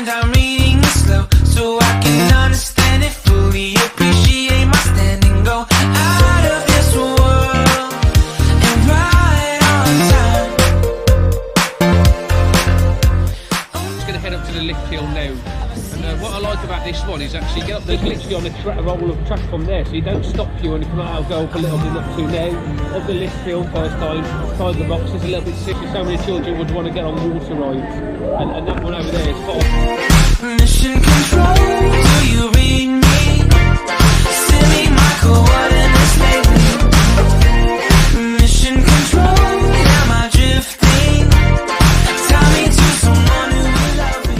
and I'm reading it slow so I can understand it fully. Appreciate my standing, go out of this world and right on time. Just going to head up to the lift hill now. And what I like about this one is actually get up, there's literally on a roll of track from there, so you don't stop you when you come out. I'll go up a little bit up to now, up the lift hill first time, Tiger Box is a little bit sick, so many children would want to get on water rides, and that one over there is fun. Mission control, do you read me? Send me my coordinates lately. Mission control, am I drifting? Tie me to someone who will love me.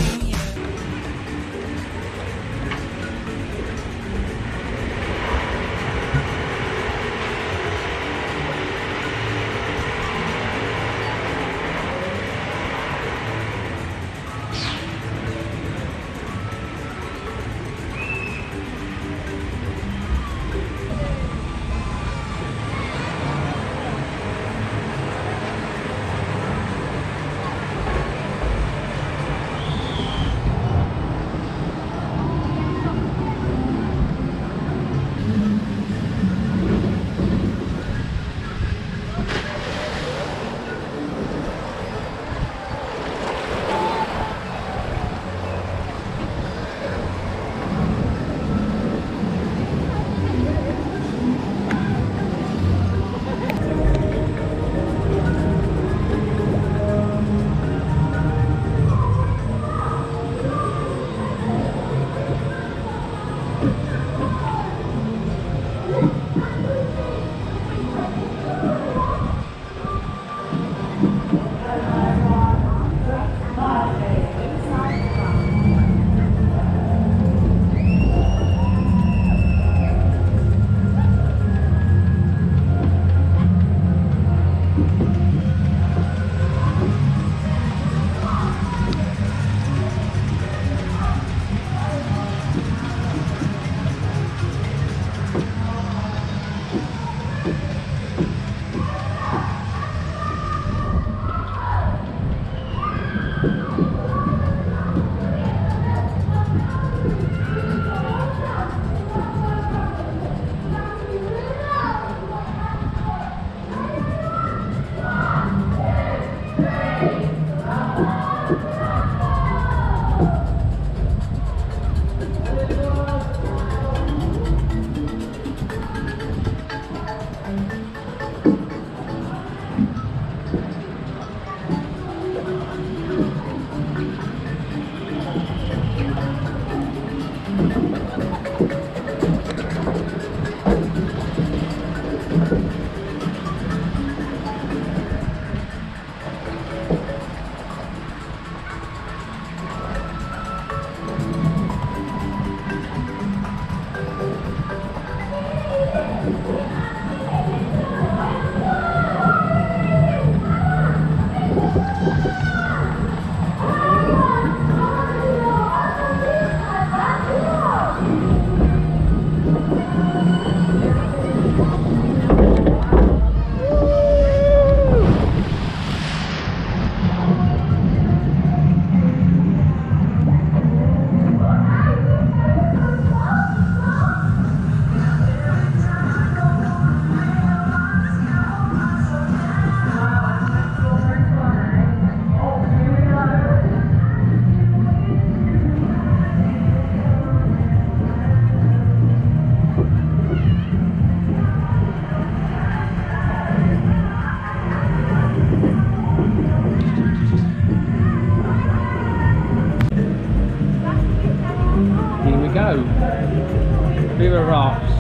Vera Rafts,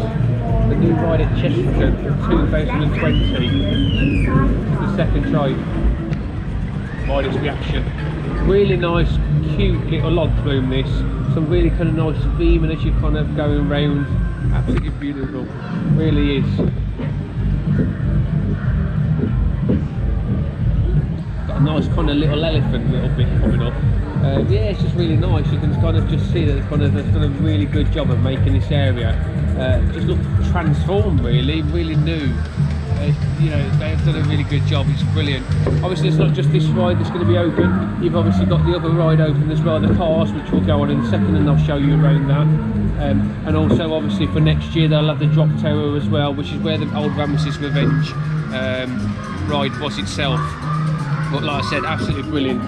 the new ride at Chesterton for 2020. The second try. Riders reaction. Really nice, cute little log flume this. Some really kind of nice beaming as you're kind of going round. Absolutely beautiful. Really is. Got a nice kind of little elephant little bit coming up. Yeah, it's just really nice. You can kind of just see that it's kind of done a really good job of making this area just look transformed, really new. you know, they've done a really good job. It's brilliant. Obviously, it's not just this ride that's going to be open. You've obviously got the other ride open as well, the cars, which we'll go on in a second, and I'll show you around that. And also, obviously, for next year, they'll have the drop tower as well, which is where the old Ramesses Revenge ride was itself. But like I said, absolutely brilliant.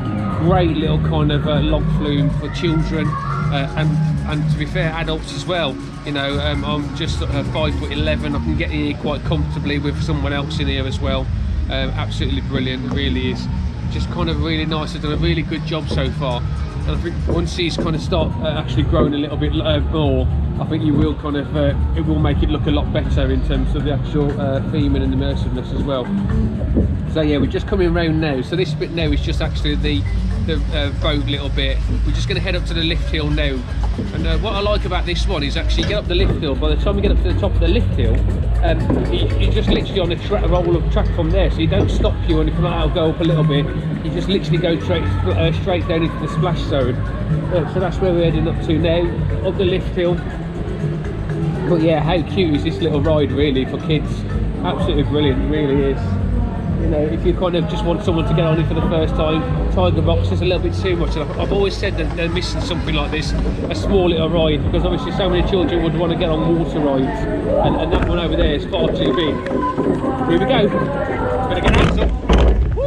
Great little kind of log flume for children, and to be fair, adults as well. You know, I'm just 5'11". I can get in here quite comfortably with someone else in here as well. Absolutely brilliant, it really is. Just kind of really nice. They've done a really good job so far. And I think once these kind of start actually growing a little bit more, I think you will kind of, it will make it look a lot better in terms of the actual theming and immersiveness as well. So yeah, we're just coming around now. So this bit now is just actually the boat little bit. We're just going to head up to the lift hill now. And what I like about this one is actually get up the lift hill. By the time we get up to the top of the lift hill, you're just literally on a roll of track from there. So you don't stop you and if you like, I'll go up a little bit. You just literally go straight down into the splash zone. So that's where we're heading up to now, up the lift hill. But yeah, how cute is this little ride really for kids? Absolutely brilliant, really is. You know, if you kind of just want someone to get on it for the first time, Tiger Rocks is a little bit too much. I've always said that they're missing something like this, a small little ride, because obviously so many children would want to get on water rides, and that one over there is far too big. Here we go. Better get hands up. Woo!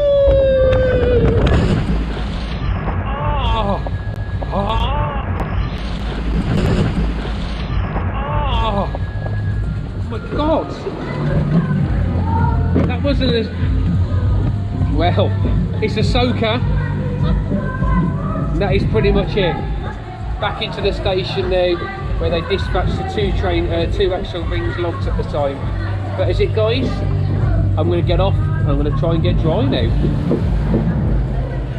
Oh my God! That wasn't as well. It's a soaker. That is pretty much it. Back into the station now, where they dispatch the two actual rings logs at the time. But is it, guys? I'm going to get off. I'm going to try and get dry now.